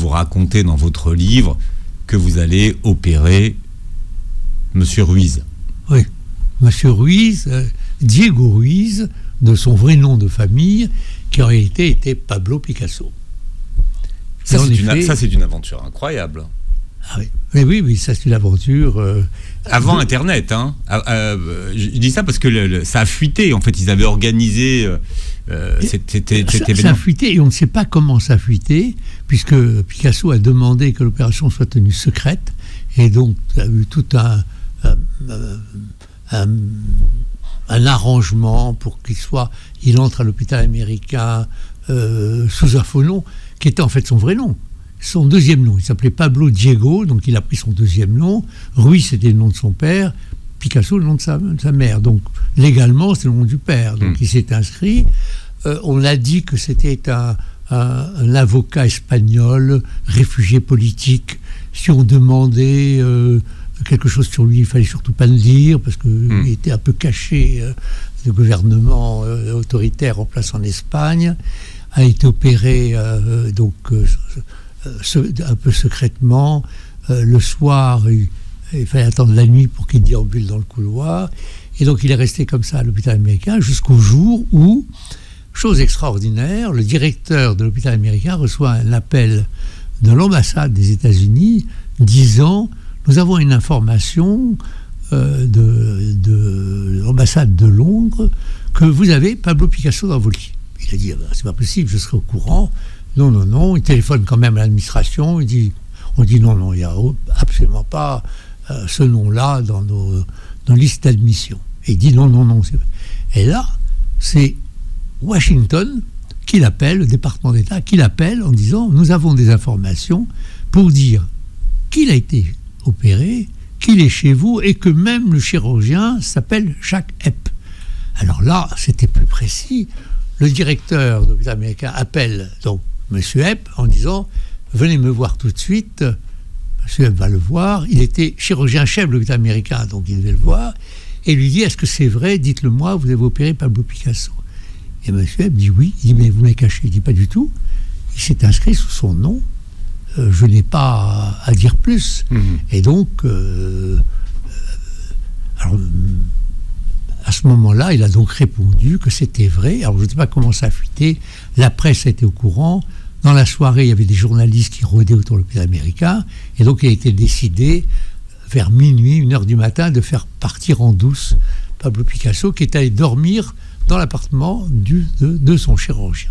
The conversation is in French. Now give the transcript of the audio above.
vous racontez dans votre livre que vous allez opérer Monsieur Ruiz. Oui, Monsieur Ruiz, Diego Ruiz, de son vrai nom de famille, qui en réalité était Pablo Picasso. Ça, c'est une aventure incroyable. Ah oui. Oui, ça c'est une aventure... Avant Internet, hein. Je dis ça parce que ça a fuité. En fait, ils avaient organisé cet événement. Ça a fuité et on ne sait pas comment ça a fuité, puisque Picasso a demandé que l'opération soit tenue secrète, et donc il y a eu tout un arrangement pour il entre à l'hôpital américain sous un faux nom, qui était en fait son vrai nom. Son deuxième nom, il s'appelait Pablo Diego, donc il a pris son deuxième nom. Ruiz, c'était le nom de son père. Picasso, le nom de sa mère. Donc légalement, c'est le nom du père. Donc il s'est inscrit. On a dit que c'était un avocat espagnol, réfugié politique. Si on demandait quelque chose sur lui, il fallait surtout pas le dire, parce qu'il était un peu caché. Le gouvernement autoritaire en place en Espagne a été opéré un peu secrètement. Le soir, il fallait attendre la nuit pour qu'il déambule dans le couloir. Et donc il est resté comme ça à l'hôpital américain jusqu'au jour où, chose extraordinaire, le directeur de l'hôpital américain reçoit un appel de l'ambassade des États-Unis disant « Nous avons une information de l'ambassade de Londres que vous avez Pablo Picasso dans vos lits. » Il a dit « C'est pas possible, je serai au courant. » Non. Il téléphone quand même à l'administration. On dit non, il n'y a absolument pas ce nom-là dans nos listes d'admission. Et il dit non. Et là, c'est Washington qui l'appelle, le département d'État, qui l'appelle en disant nous avons des informations pour dire qu'il a été opéré, qu'il est chez vous et que même le chirurgien s'appelle Jacques Epp. Alors là, c'était plus précis. Le directeur de l'hôpital américain appelle donc M. Epp en disant « Venez me voir tout de suite ». M. Epp va le voir. Il était chirurgien-chef de l'hôpital américain, donc il devait le voir. Et lui dit « Est-ce que c'est vrai? Dites-le moi, vous avez opéré Pablo Picasso ». Et M. Epp dit « Oui ». Il dit « Mais vous m'avez caché ». Il dit « Pas du tout ». Il s'est inscrit sous son nom. Je n'ai pas à dire plus. Et donc, à ce moment-là, il a donc répondu que c'était vrai. Alors, je ne sais pas comment ça a fuité. La presse a été au courant. Dans la soirée, il y avait des journalistes qui rôdaient autour de l'hôpital américain. Et donc, il a été décidé, vers minuit, 1h du matin, de faire partir en douce Pablo Picasso, qui est allé dormir dans l'appartement de son chirurgien.